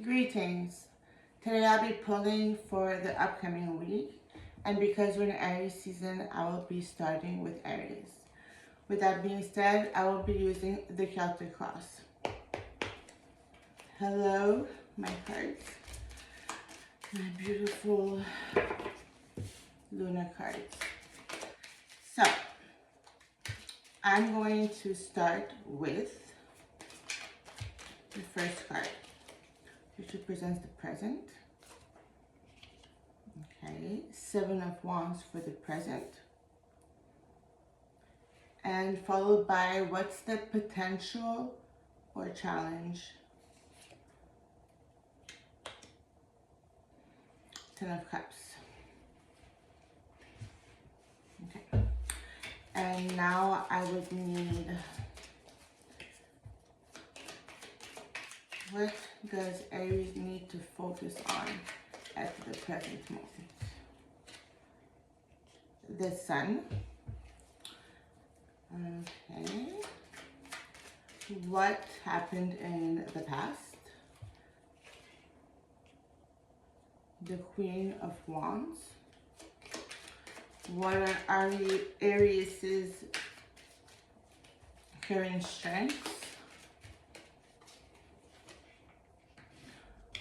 Greetings. Today I'll be pulling for the upcoming week, and because we're in Aries season, I will be starting with Aries. With that being said, I will be using the Celtic Cross. Hello, my cards. My beautiful lunar cards. So, I'm going to start with the first card, which represents the present. Okay, Seven of Wands for the present. And followed by what's the potential or challenge? Ten of Cups. Okay. And now I would need, what does Aries need to focus on at the present moment? The Sun. Okay. What happened in the past? The Queen of Wands. What are Aries' current strengths?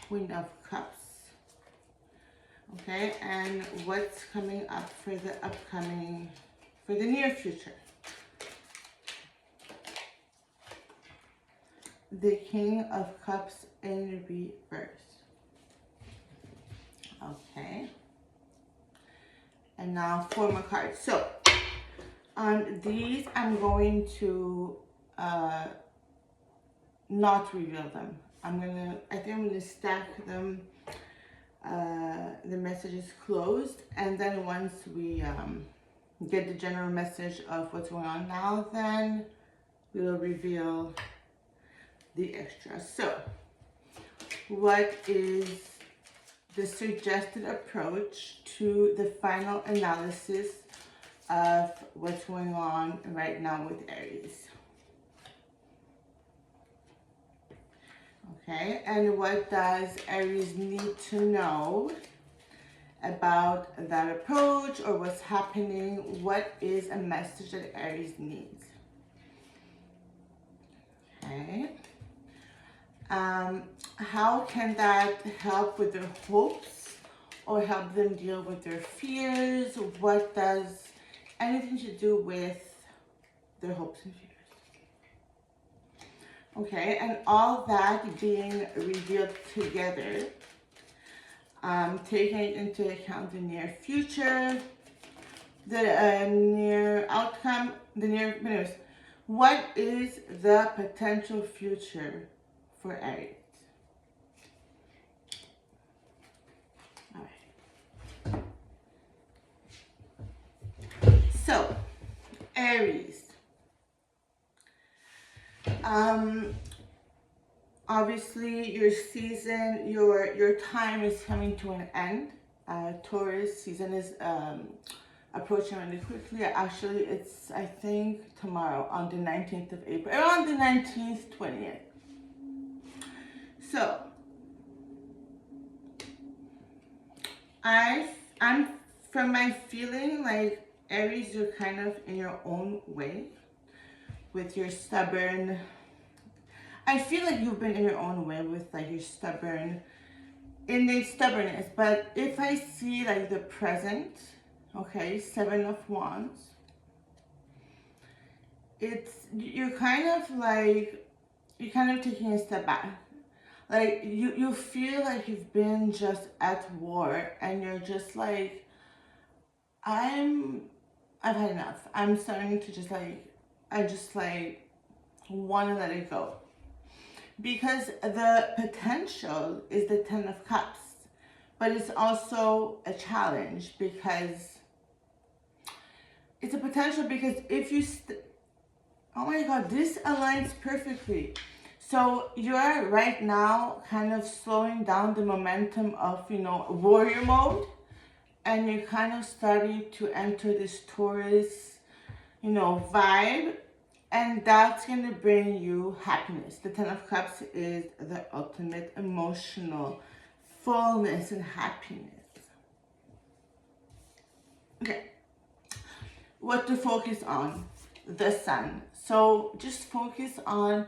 Queen of Cups. Okay, and what's coming up for the near future? The King of Cups in reverse. Okay. And now 4 more cards. So, on these, I'm going to not reveal them. I think I'm gonna stack them, the messages closed, and then once we get the general message of what's going on now, then we will reveal the extra. So, what is the suggested approach to the final analysis of what's going on right now with Aries? Okay, and what does Aries need to know about that approach, or what's happening? What is a message that Aries needs? Okay. How can that help with their hopes or help them deal with their fears? What does anything to do with their hopes and fears? Okay, and all that being revealed together, taking into account the near future, the near outcome, anyways, what is the potential future for Aries? All right. So, Aries. Obviously your season, your time is coming to an end. Taurus season is approaching really quickly. Actually, it's, I think, tomorrow on the 19th of April, around the 19th, 20th. So, I'm from my feeling, like Aries, you're kind of in your own way with your stubborn. I feel like you've been in your own way with like your innate stubbornness. But if I see like the present, okay, Seven of Wands, you're kind of taking a step back. Like you feel like you've been just at war, and you're just like, I've had enough. I'm starting to just like, I just like want to let it go. Because the potential is the Ten of Cups, but it's also a challenge, because it's a potential, because if you, oh my God, this aligns perfectly. So you're right now kind of slowing down the momentum of, warrior mode, and you're kind of starting to enter this Taurus, vibe, And that's going to bring you happiness. The Ten of Cups is the ultimate emotional fullness and happiness. Okay, what to focus on? The Sun. So just focus on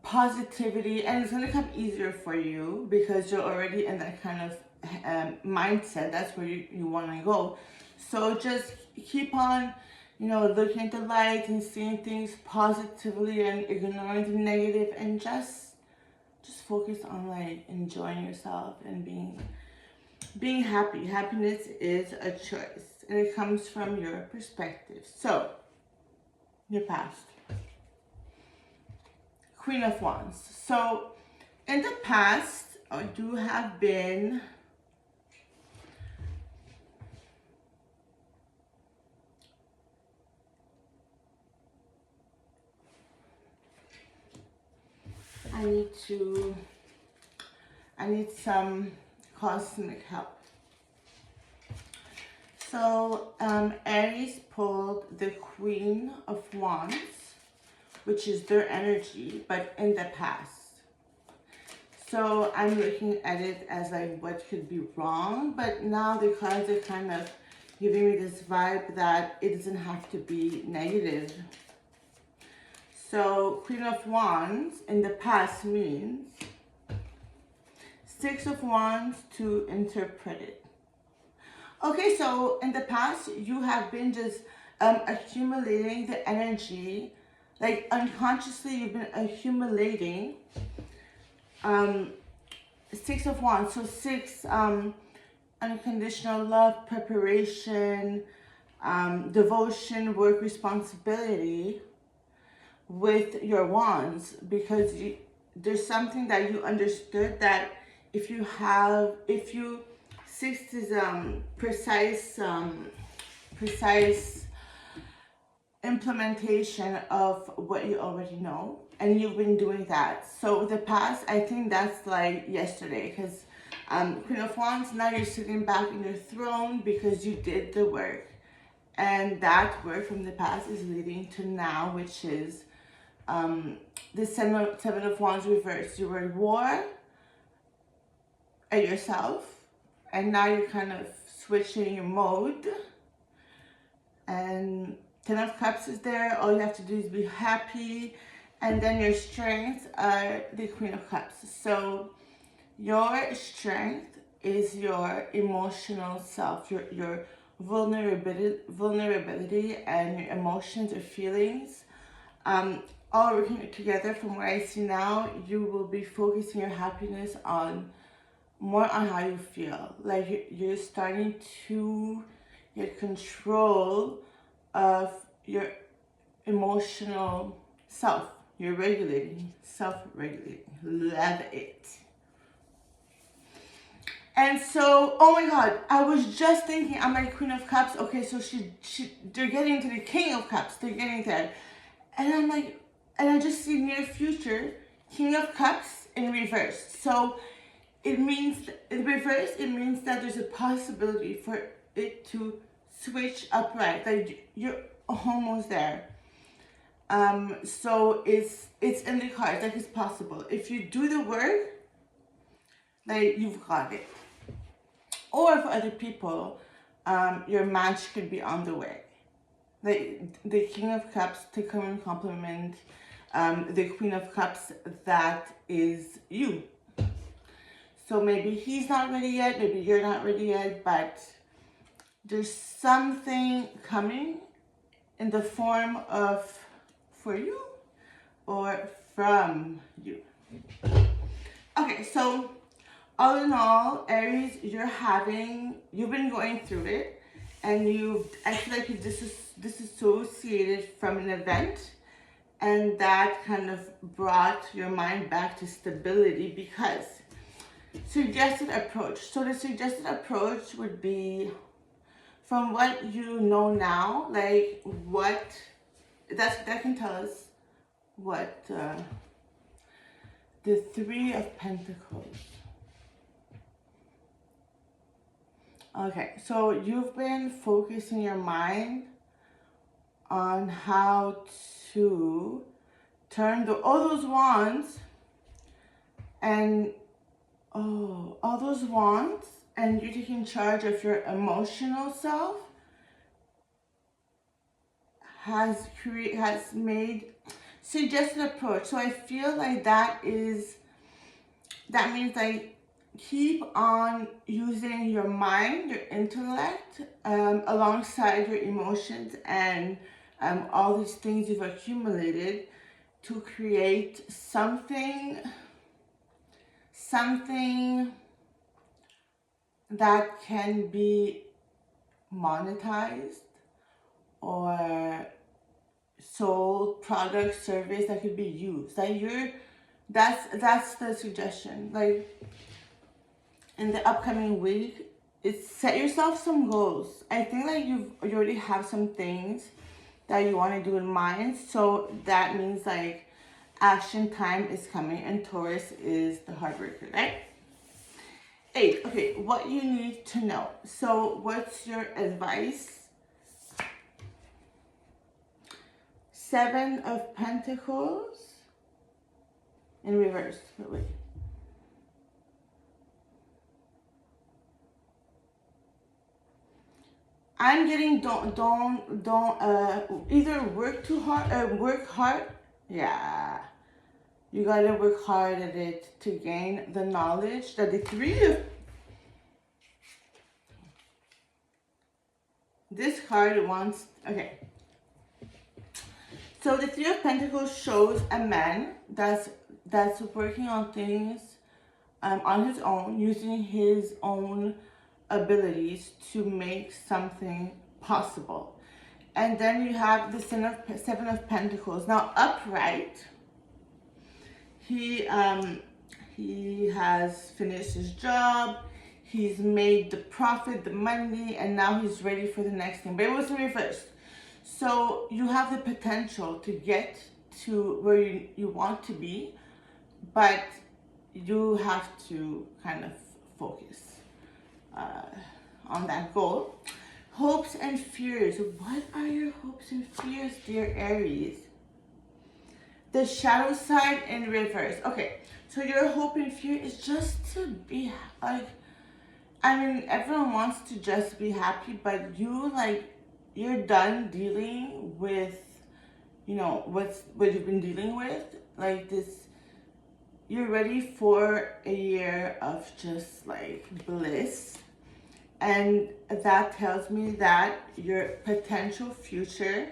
positivity, and it's going to come easier for you because you're already in that kind of mindset. That's where you want to go. So just keep on, looking at the light and seeing things positively and ignoring the negative, and just focus on like enjoying yourself and being happy. Happiness is a choice, and it comes from your perspective. So your past. Queen of Wands. So in the past, you have been I need some cosmic help. So Aries pulled the Queen of Wands, which is their energy, but in the past. So I'm looking at it as like what could be wrong, but now the cards are kind of giving me this vibe that it doesn't have to be negative. So Queen of Wands in the past means Six of Wands to interpret it. Okay, so in the past you have been just accumulating the energy, like unconsciously you've been accumulating Six of Wands. So six, unconditional love, preparation, devotion, work, responsibility with your wands, because there's something that you understood that if you six is precise implementation of what you already know, and you've been doing that. So the past, I think that's like yesterday, because Queen of Wands, now you're sitting back in your throne because you did the work, and that work from the past is leading to now, which is the Seven of Wands reversed. You were at war at yourself, and now you're kind of switching your mode, and Ten of Cups is there. All you have to do is be happy, and then your strengths are the Queen of Cups. So your strength is your emotional self, your vulnerability and your emotions or feelings. All working together. From what I see now, you will be focusing your happiness on more on how you feel. Like you're starting to get control of your emotional self. You're regulating, self-regulating. Love it. And so, oh my God, I was just thinking, I'm like, Queen of Cups. Okay, so they're getting to the King of Cups. They're getting there. And I'm like, and I just see near future, King of Cups in reverse. So it means, in reverse, it means that there's a possibility for it to switch upright. Like you're almost there. So it's in the cards, like it's possible. If you do the work, like you've got it. Or for other people, your match could be on the way. The King of Cups to come and complement the Queen of Cups, that is you. So maybe he's not ready yet, maybe you're not ready yet, but there's something coming in the form of for you or from you. Okay, so all in all, Aries, you've been going through it, and I feel like you disassociated from an event, and that kind of brought your mind back to stability because suggested approach. So the suggested approach would be, from what you know now, like what that can tell us what the Three of Pentacles. Okay, so you've been focusing your mind on how to turn all those wands and all those wands, and you're taking charge of your emotional self, has made suggested approach. So I feel like that means like keep on using your mind, your intellect, alongside your emotions and all these things you've accumulated to create something that can be monetized or sold, product, service that could be used. Like that's the suggestion. Like in the upcoming week, it's set yourself some goals. I think like you already have some things that you want to do in mind. So that means like action time is coming, and Taurus is the hard worker, right? 8, okay, what you need to know. So what's your advice? 7 of Pentacles in reverse. Wait. I'm getting don't either work too hard or work hard. Yeah. You gotta work hard at it to gain the knowledge that the 3 of this card wants. Okay. So the 3 of Pentacles shows a man that's working on things on his own, using his own abilities to make something possible. And then you have the 7 of Pentacles. Now upright, he has finished his job, he's made the profit, the money, and now he's ready for the next thing. But it was reversed. So you have the potential to get to where you want to be, but you have to kind of focus on that goal. Hopes and fears. What are your hopes and fears, dear Aries? The shadow side in reverse. Okay, so your hope and fear is just to be like, I mean, everyone wants to just be happy, but you're done dealing with, you know, what you've been dealing with. Like this, you're ready for a year of just like bliss. And that tells me that your potential future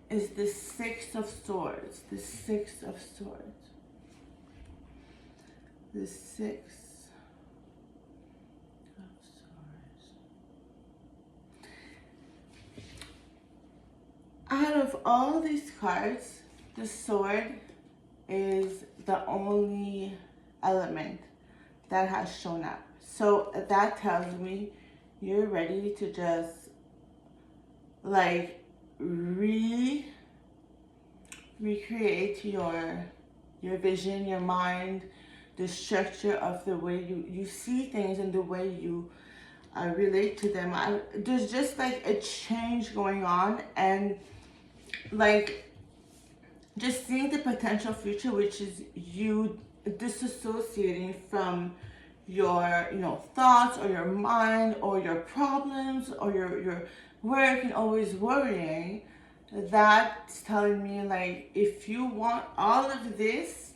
is the 6 of Swords. The 6 of Swords. The 6 of Swords. Out of all these cards, the sword is the only element that has shown up. So that tells me you're ready to just like recreate your vision, your mind, the structure of the way you see things and the way you relate to them. There's just like a change going on, and like just seeing the potential future, which is you disassociating from your, you know, thoughts or your mind or your problems or your work and always worrying. That's telling me like if you want all of this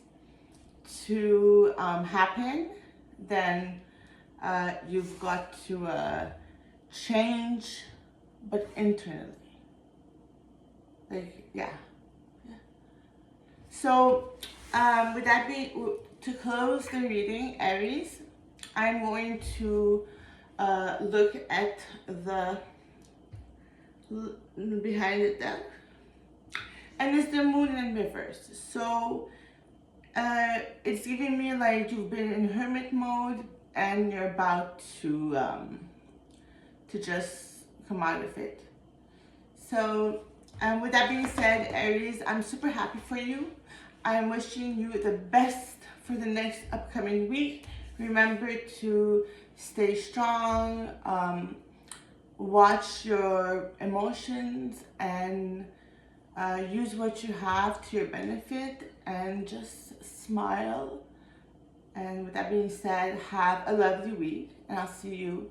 to happen, then you've got to change, but internally. Like, yeah. So with that being, to close the reading, Aries, I'm going to look at the behind the deck, and it's the moon in reverse. So it's giving me like you've been in hermit mode and you're about to just come out of it. So with that being said, Aries, I'm super happy for you. I'm wishing you the best for the next upcoming week. Remember to stay strong, watch your emotions and use what you have to your benefit, and just smile. And with that being said, have a lovely week, and I'll see you